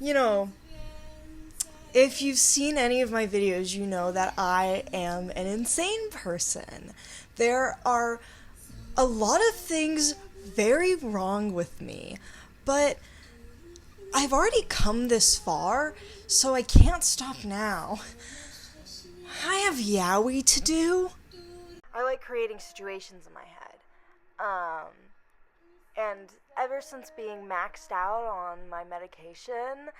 You know, if you've seen any of my videos, you know that I am an insane person. There are a lot of things very wrong with me, but I've already come this far, so I can't stop now. I have yaoi to do. I like creating situations in my head. Um, and ever since being maxed out on my medication,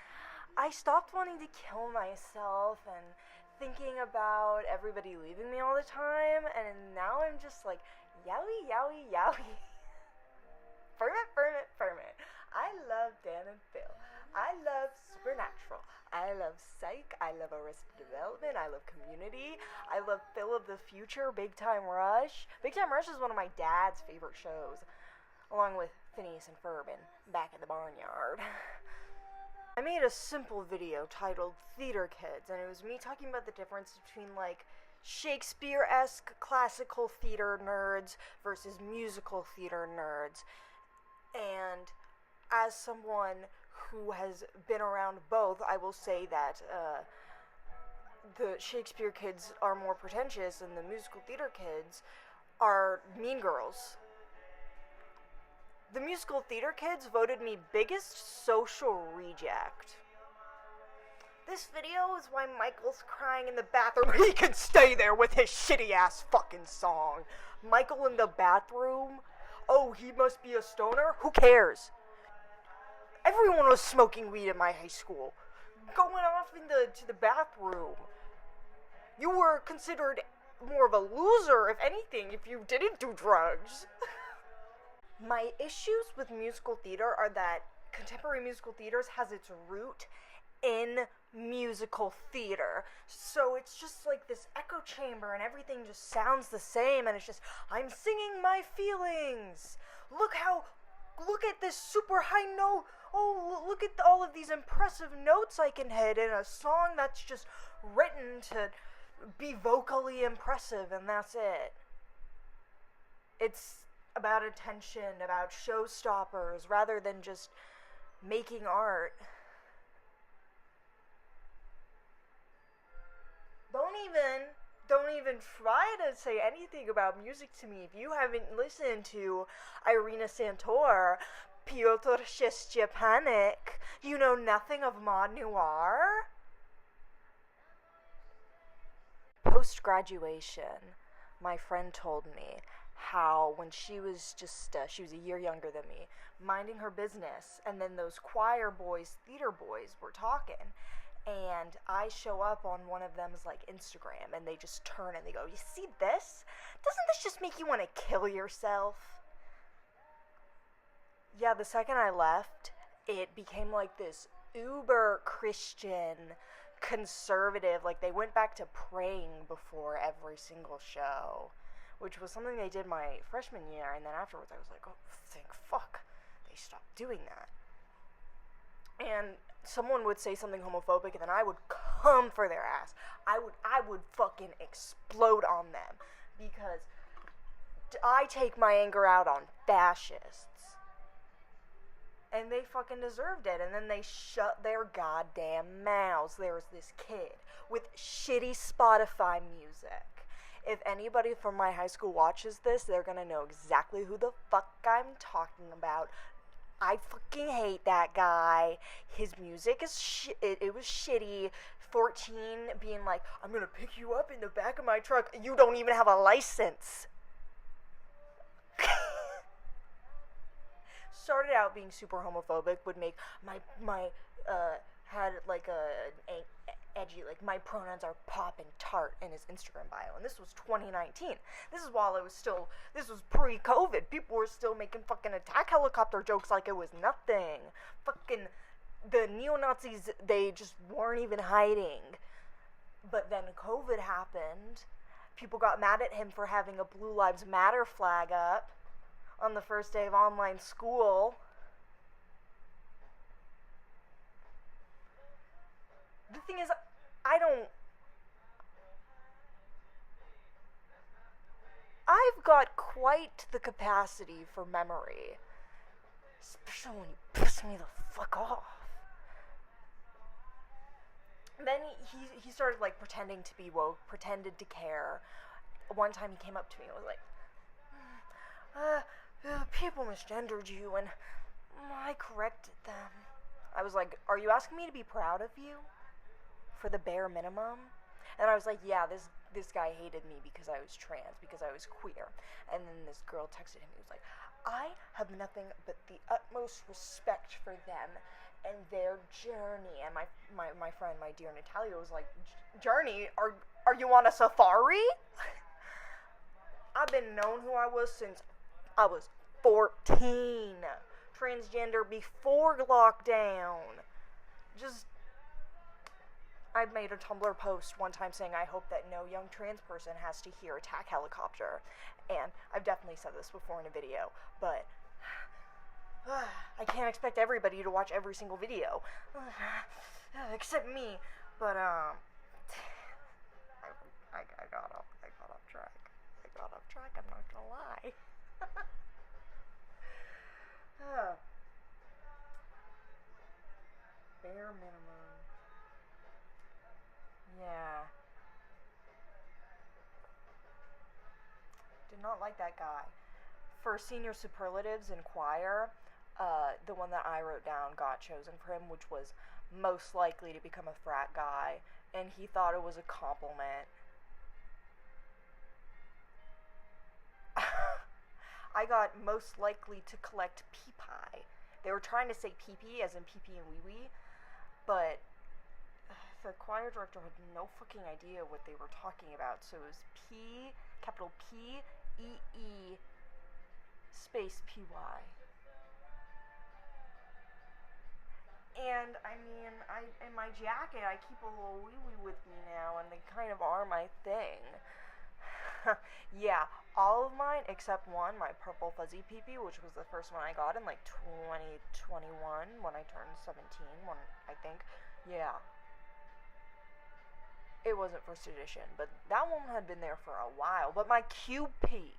I stopped wanting to kill myself and thinking about everybody leaving me all the time, and now I'm just like, yowie, yowie, yowie. Firm it, firm it, firm it. I love Dan and Phil. I love Supernatural. I love Psych. I love Arrested Development. I love Community. I love Phil of the Future, Big Time Rush. Big Time Rush is one of my dad's favorite shows, along with Phineas and Ferb and Back at the Barnyard. I made a simple video titled Theater Kids, and it was me talking about the difference between, like, Shakespeare-esque classical theater nerds versus musical theater nerds. And as someone who has been around both, I will say that the Shakespeare kids are more pretentious and the musical theater kids are mean girls. The musical theater kids voted me biggest social reject. This video is why Michael's crying in the bathroom. He can stay there with his shitty ass fucking song. Michael in the bathroom? Oh, he must be a stoner? Who cares? Everyone was smoking weed in my high school. Going off to the bathroom. You were considered more of a loser, if anything, if you didn't do drugs. My issues with musical theater are that contemporary musical theater has its root in musical theater. So it's just like this echo chamber and everything just sounds the same, and it's just, I'm singing my feelings. Look at this super high note. Oh, look at all of these impressive notes I can hit in a song that's just written to be vocally impressive, and that's it. It's about attention, about showstoppers, rather than just making art. Don't even try to say anything about music to me if you haven't listened to Irina Santor, Pyotr Szczepanik. You know nothing of mod noir. Post-graduation, my friend told me how when she was she was a year younger than me, minding her business, and then those choir boys, theater boys were talking, and I show up on one of them's, like, Instagram, and they just turn and they go, you see this? Doesn't this just make you want to kill yourself? Yeah, the second I left, it became like this uber Christian conservative, like they went back to praying before every single show, which was something they did my freshman year, and then afterwards I was like, oh, thank fuck they stopped doing that. And someone would say something homophobic, and then I would come for their ass. I would fucking explode on them, because I take my anger out on fascists. And they fucking deserved it, and then they shut their goddamn mouths. There was this kid with shitty Spotify music. If anybody from my high school watches this, they're gonna know exactly who the fuck I'm talking about. I fucking hate that guy. His music is it was shitty. 14 being like, I'm gonna pick you up in the back of my truck. You don't even have a license. Started out being super homophobic, would make my had like an edgy, like, my pronouns are pop and tart in his Instagram bio, and this was 2019. This was pre-COVID. People were still making fucking attack helicopter jokes like it was nothing. Fucking the neo-Nazis, they just weren't even hiding. But then COVID happened. People got mad at him for having a Blue Lives Matter flag up on the first day of online school. The thing is, I've got quite the capacity for memory. Especially when you piss me the fuck off. then he started like pretending to be woke, pretended to care. One time he came up to me and was like, people misgendered you, and I corrected them. I was like, are you asking me to be proud of you? For the bare minimum? And I was like, yeah, this guy hated me because I was trans, because I was queer. And then this girl texted him, he was like, I have nothing but the utmost respect for them and their journey. And my friend, my dear Natalia, was like, journey? Are you on a safari? I've been known who I was since I was 14. Transgender before lockdown. I made a Tumblr post one time saying I hope that no young trans person has to hear attack helicopter. And I've definitely said this before in a video, but I can't expect everybody to watch every single video. Except me. But I got off track. I'm not gonna lie. Bare minimum. Yeah. Did not like that guy. For senior superlatives in choir, the one that I wrote down got chosen for him, which was most likely to become a frat guy, and he thought it was a compliment. I got most likely to collect pea pie. They were trying to say pee-pee as in pee-pee and wee-wee, but the choir director had no fucking idea what they were talking about, so it was P, capital P, E, space P-Y. And, I mean, in my jacket, I keep a little wee-wee with me now, and they kind of are my thing. Yeah, all of mine, except one, my purple fuzzy pee-pee, which was the first one I got in, like, 2021, when I turned 17, I think. Yeah. It wasn't first edition, but that one had been there for a while. But my cube pee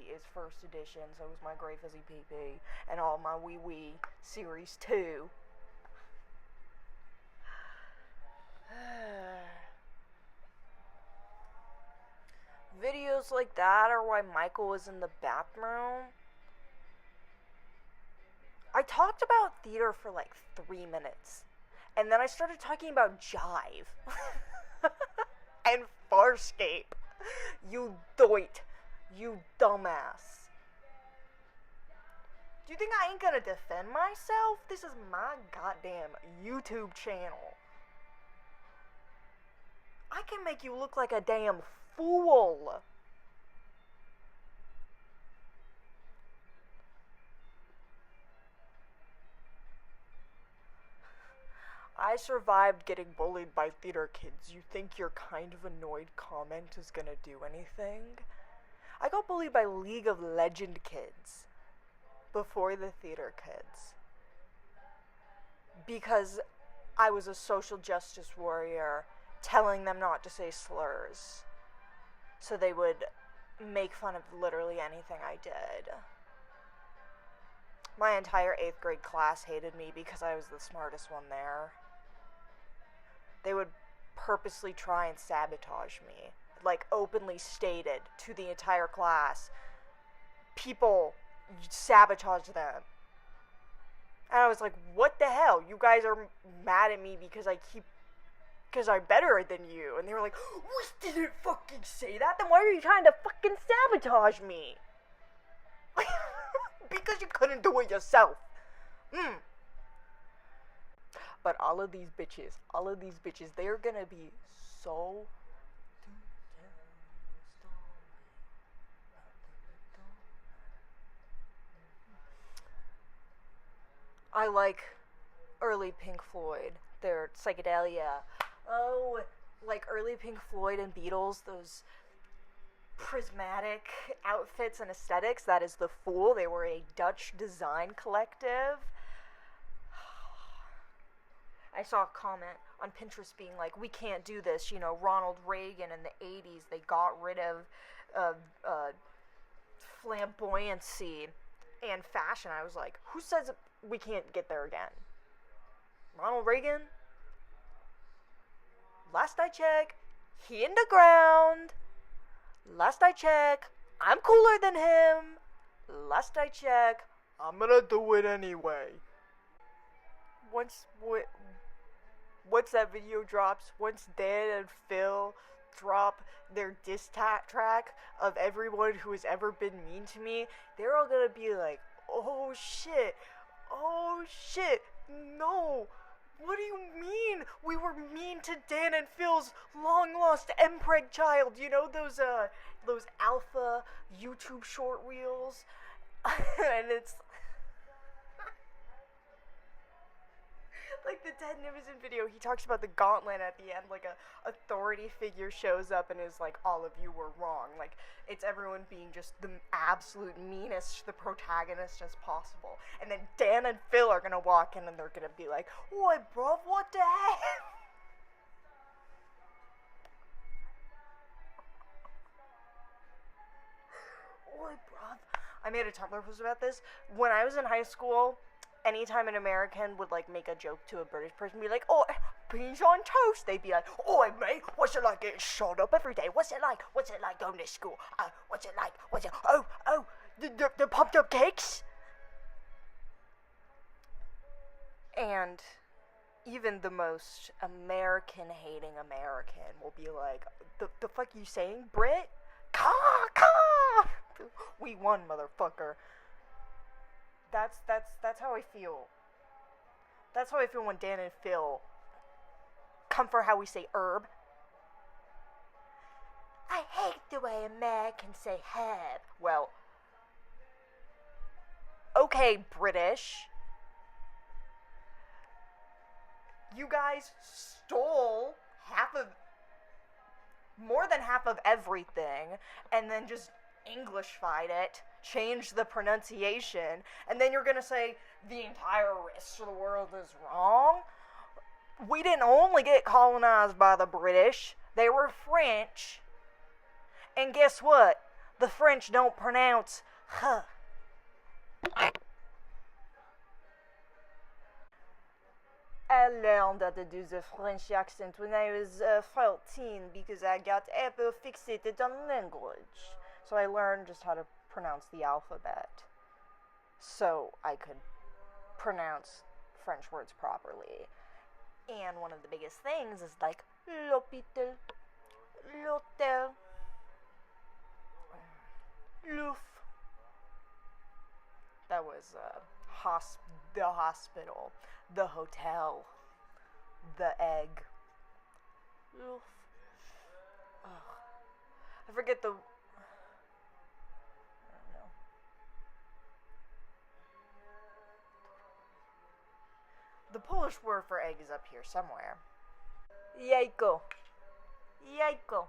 is first edition, so was my gray fuzzy pee-pee, and all my wee-wee series 2. Videos like that are why Michael was in the bathroom. I talked about theater for like 3 minutes, and then I started talking about Jive and Farscape. You doit. You dumbass. Do you think I ain't gonna defend myself? This is my goddamn YouTube channel. I can make you look like a damn fool. I survived getting bullied by theater kids. You think your kind of annoyed comment is gonna do anything? I got bullied by League of Legends kids before the theater kids. Because I was a social justice warrior telling them not to say slurs. So they would make fun of literally anything I did. My entire 8th grade class hated me because I was the smartest one there. They would purposely try and sabotage me. Like, openly stated to the entire class. People sabotage them. And I was like, what the hell? You guys are mad at me because I'm better than you. And they were like, we didn't fucking say that. Then why are you trying to fucking sabotage me? Because you couldn't do it yourself. But all of these bitches, they're gonna be so... I like early Pink Floyd, their psychedelia. Oh, like early Pink Floyd and Beatles, those prismatic outfits and aesthetics. That is The Fool. They were a Dutch design collective. I saw a comment on Pinterest being like, we can't do this. You know, Ronald Reagan in the 80s, they got rid of flamboyancy and fashion. I was like, who says we can't get there again? Ronald Reagan? Last I check, he in the ground. Last I check, I'm cooler than him. Last I check, I'm gonna do it anyway. Once that video drops, once Dan and Phil drop their diss track of everyone who has ever been mean to me, they're all gonna be like, oh shit, no. What do you mean? We were mean to Dan and Phil's long-lost MPreg child. You know those alpha YouTube short reels? And it's like the Ted Nivison video, he talks about the gauntlet at the end, like a authority figure shows up and is like, all of you were wrong. Like, it's everyone being just the absolute meanest, the protagonist as possible. And then Dan and Phil are gonna walk in and they're gonna be like, oi bruv, what the heck? Oi bruv. I made a Tumblr post about this. When I was in high school, anytime an American would like make a joke to a British person, be like, oh, beans on toast, they'd be like, oi mate, what's it like getting shot up every day? What's it like going to school? What's it like? The pumped up cakes? And even the most American hating American will be like, the fuck you saying, Brit? Caw! We won, motherfucker. That's how I feel. That's how I feel when Dan and Phil come for how we say herb. I hate the way Americans say herb. Well, okay, British. You guys stole more than half of everything, and then just Englishfied it, changed the pronunciation, and then you're gonna say the entire rest of the world is wrong? We didn't only get colonized by the British, they were French. And guess what? The French don't pronounce huh. I learned how to do the French accent when I was 14 because I got hyper fixated on language. So I learned just how to pronounce the alphabet so I could pronounce French words properly. And one of the biggest things is like l'hôpital, l'hôtel, l'ouf. That was the hospital, the hotel, the egg. Oof. Ugh. I forget the... I don't know. The Polish word for egg is up here somewhere. Jajko. Jajko.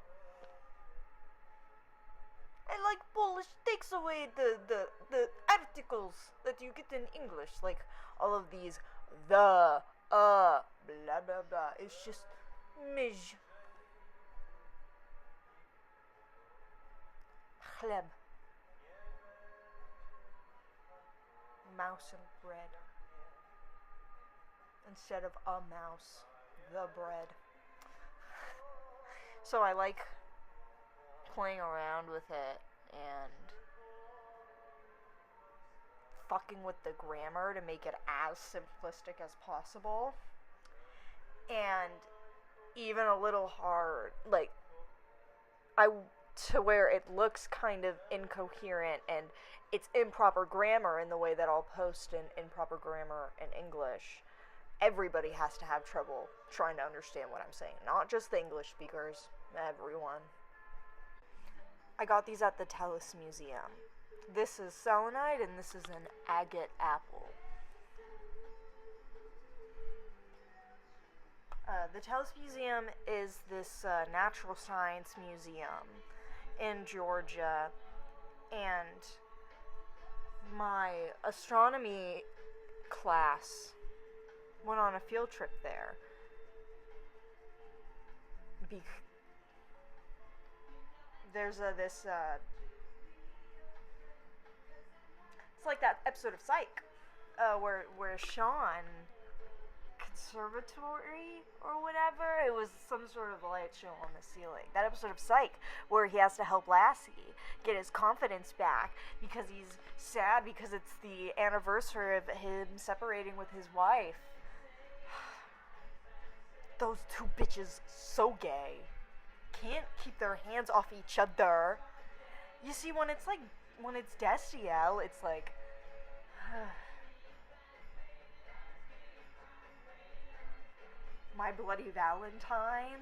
I like Polish takes away the articles that you get in English, like all of these the, blah blah blah. It's just mij. Chleb. Mouse and bread. Instead of a mouse, the bread. So I like playing around with it and fucking with the grammar to make it as simplistic as possible, and even a little hard, like to where it looks kind of incoherent and it's improper grammar in the way that I'll post in improper grammar in English. Everybody has to have trouble trying to understand what I'm saying, not just the English speakers, everyone. I got these at the Tellus Museum. This is selenite and this is an agate apple. The Tellus Museum is this natural science museum in Georgia, and my astronomy class went on a field trip there. There's this it's like that episode of Psych where Sean conservatory or whatever. It was some sort of light show on the ceiling. That episode of Psych where he has to help Lassie get his confidence back because he's sad because it's the anniversary of him separating with his wife. Those two bitches, so gay. Can't keep their hands off each other. You see, when it's Destiel, it's like... My Bloody Valentine.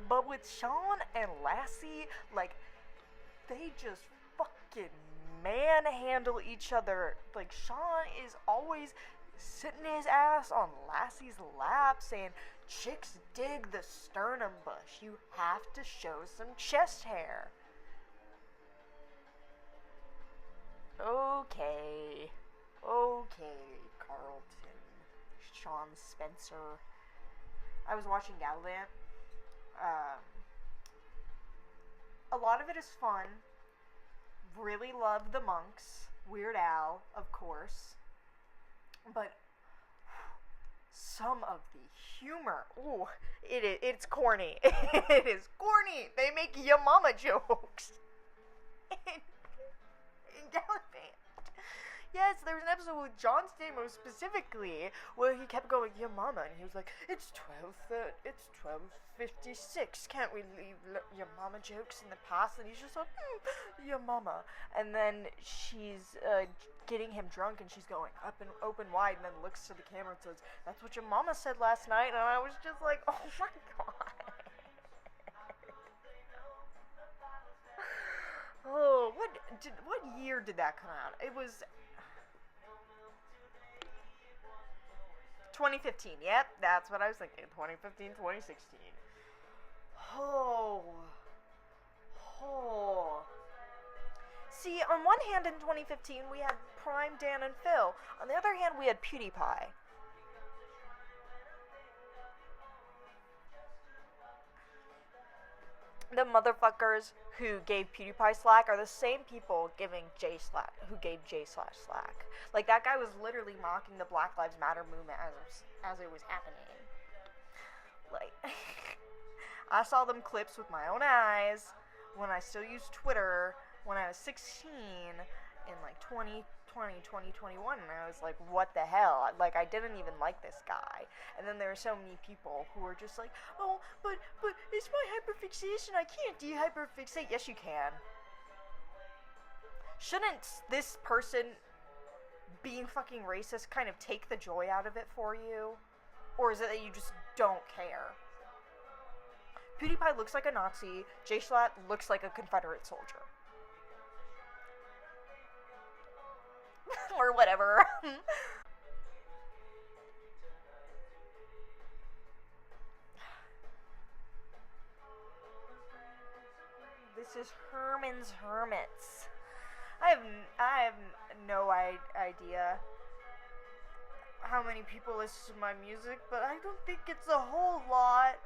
But with Sean and Lassie, like, they just fucking manhandle each other. Like, Sean is always sitting his ass on Lassie's lap saying, chicks dig the sternum bush. You have to show some chest hair. Okay, Carlton. Sean Spencer. I was watching Gallant. A lot of it is fun. Really love the monks. Weird Al, of course. But some of the humor, ooh, it's corny. It is corny. They make your mama jokes. in Gallivant. Yes, there was an episode with John Stamos specifically where he kept going, your mama, and he was like, it's 12:56. Can't we leave your mama jokes in the past? And he's just like, your mama. And then she's getting him drunk, and she's going up and open wide, and then looks to the camera and says, that's what your mama said last night. And I was just like, oh my god. Oh, what year did that come out? It was 2015. Yep, that's what I was thinking. 2015, 2016. Oh. See, on one hand in 2015 we had Prime, Dan, and Phil. On the other hand we had PewDiePie. The motherfuckers who gave PewDiePie slack are the same people who gave Jay slack. Like, that guy was literally mocking the Black Lives Matter movement as it was happening. Like, I saw them clips with my own eyes when I still used Twitter when I was 16 in like 2021, and I was like, what the hell? Like, I didn't even like this guy. And then there were so many people who were just like, oh, but it's my hyperfixation. I can't de-hyperfixate. Yes, you can. Shouldn't this person being fucking racist kind of take the joy out of it for you? Or is it that you just don't care? PewDiePie looks like a Nazi. Jay Schlatt looks like a Confederate soldier. Or whatever. This is Herman's Hermits. I have no idea how many people listen to my music, but I don't think it's a whole lot.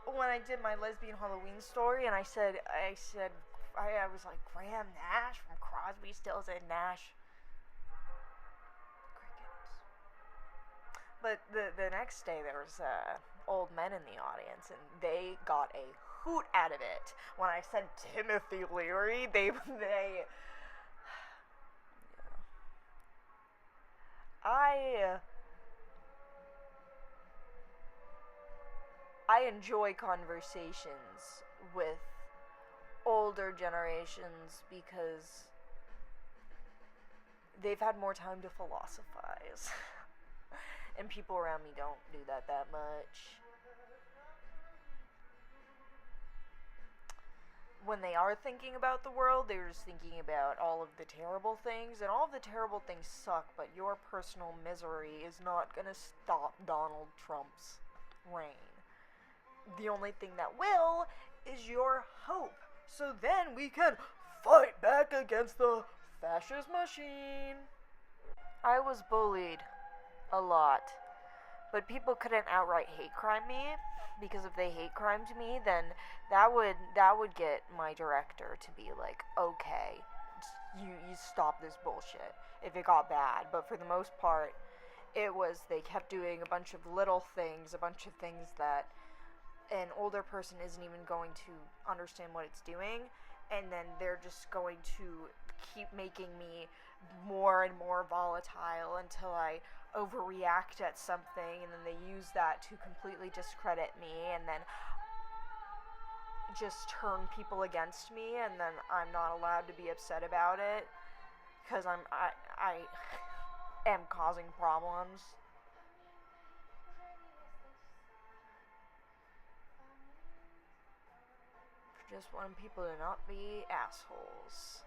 When I did my lesbian Halloween story, and I was like, Graham Nash from Crosby, Stills, and Nash. Crickets. But the next day, there was old men in the audience, and they got a hoot out of it. When I said Timothy Leary, they I enjoy conversations with older generations because they've had more time to philosophize. And people around me don't do that much. When they are thinking about the world, they're just thinking about all of the terrible things, and all of the terrible things suck, but your personal misery is not gonna stop Donald Trump's reign. The only thing that will is your hope. So then we can fight back against the fascist machine. I was bullied a lot, but people couldn't outright hate crime me, because if they hate crimed me, then that would get my director to be like, okay, you stop this bullshit if it got bad. But for the most part, it was they kept doing a bunch of little things, a bunch of things that an older person isn't even going to understand what it's doing, and then they're just going to keep making me more and more volatile until I overreact at something, and then they use that to completely discredit me, and then just turn people against me, and then I'm not allowed to be upset about it because I am causing problems. Just wanting people to not be assholes.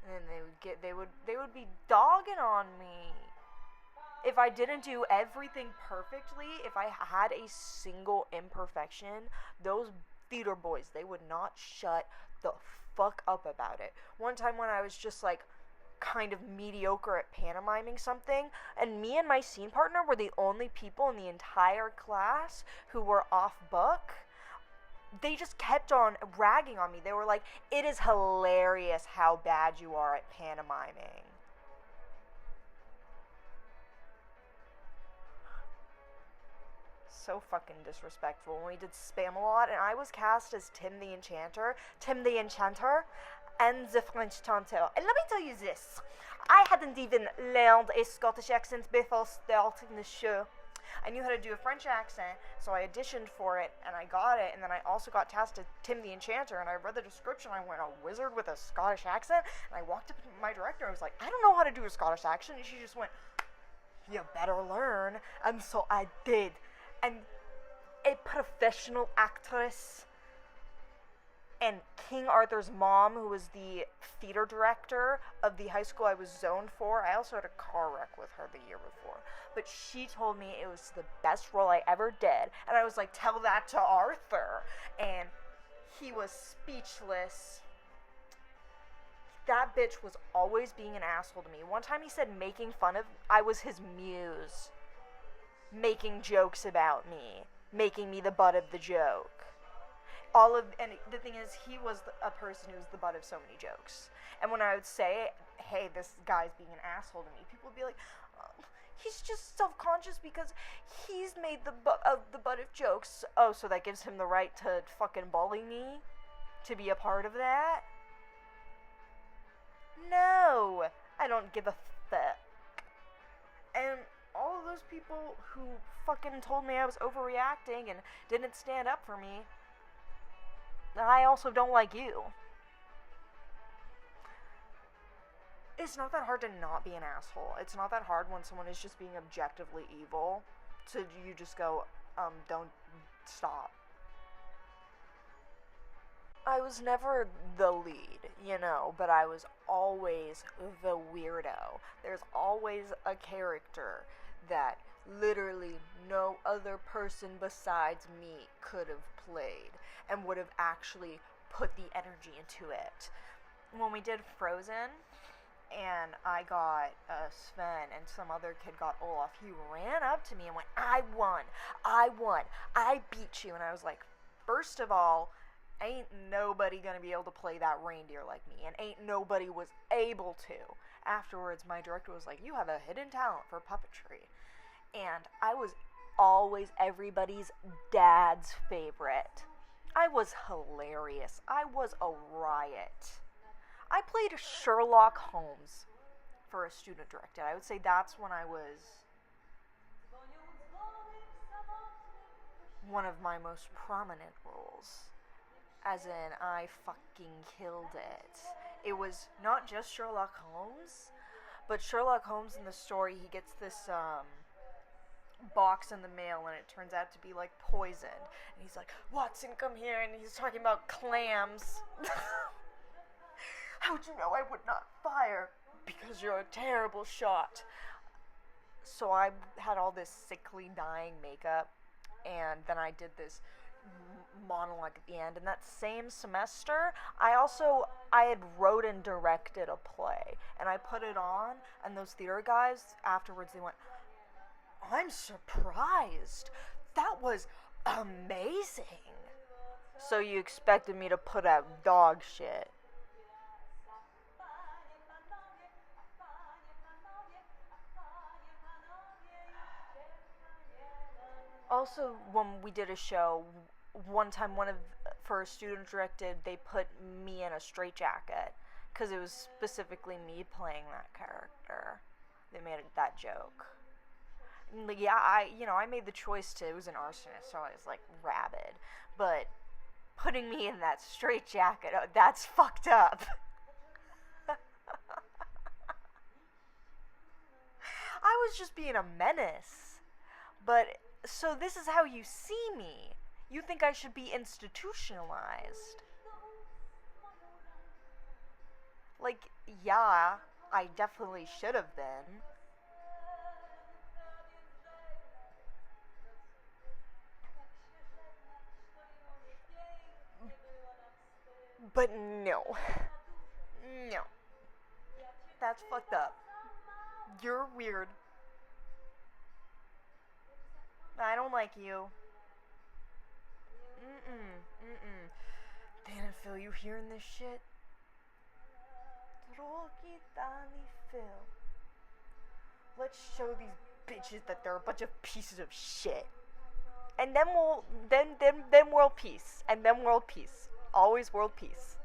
And then they would be dogging on me. If I didn't do everything perfectly, if I had a single imperfection, those theater boys, they would not shut the fuck up about it. One time when I was just like kind of mediocre at pantomiming something, and me and my scene partner were the only people in the entire class who were off book, they just kept on ragging on me. They were like, "It is hilarious how bad you are at pantomiming." So fucking disrespectful. When we did Spam-A-Lot, and I was cast as Tim the Enchanter, and the French Chanter. And let me tell you this, I hadn't even learned a Scottish accent before starting the show. I knew how to do a French accent, so I auditioned for it, and I got it, and then I also got tasked as Tim the Enchanter, and I read the description, I went, a wizard with a Scottish accent, and I walked up to my director, I was like, I don't know how to do a Scottish accent, and she just went, you better learn, and so I did, and a professional actress, and King Arthur's mom, who was the theater director of the high school I was zoned for. I also had a car wreck with her the year before. But she told me it was the best role I ever did. And I was like, tell that to Arthur. And he was speechless. That bitch was always being an asshole to me. One time he said making fun of, I was his muse. Making jokes about me. Making me the butt of the joke. And the thing is, he was a person who was the butt of so many jokes. And when I would say, hey, this guy's being an asshole to me, people would be like, he's just self-conscious because he's made the butt of jokes. Oh, so that gives him the right to fucking bully me? To be a part of that? No, I don't give a fuck. And all of those people who fucking told me I was overreacting and didn't stand up for me, I also don't like you. It's not that hard to not be an asshole. It's not that hard when someone is just being objectively evil to you just go, don't stop. I was never the lead, but I was always the weirdo. There's always a character that literally no other person besides me could have played and would have actually put the energy into it. When we did Frozen and I got Sven and some other kid got Olaf, he ran up to me and went, I won, I beat you. And I was like, first of all, ain't nobody gonna be able to play that reindeer like me, and ain't nobody was able to. Afterwards, my director was like, you have a hidden talent for puppetry. And I was always everybody's dad's favorite. I was hilarious. I was a riot. I played Sherlock Holmes for a student directed. I would say that's when I was one of my most prominent roles. As in, I fucking killed it. It was not just Sherlock Holmes, but Sherlock Holmes in the story, he gets this, box in the mail, and it turns out to be like poisoned, and he's like, Watson, come here, and he's talking about clams. How'd you know I would not fire? Because you're a terrible shot. So I had all this sickly dying makeup, and then I did this monologue at the end. And that same semester, I had wrote and directed a play, and I put it on, and those theater guys afterwards, they went, I'm surprised. That was amazing. So you expected me to put out dog shit. also, when we did a show, one time, for a student directed, they put me in a straitjacket because it was specifically me playing that character. They made that joke. And, like, yeah, I made the choice to. It was an arsonist, so I was like rabid, but putting me in that straitjacket, that's fucked up. I was just being a menace. But, so this is how you see me. You think I should be institutionalized. Like, yeah, I definitely should have been. But no. No. That's fucked up. You're weird. I don't like you. Mm-mm. Damn, Phil, you hearing this shit? Phil. Let's show these bitches that they're a bunch of pieces of shit. And then world peace. And then world peace. Always world peace.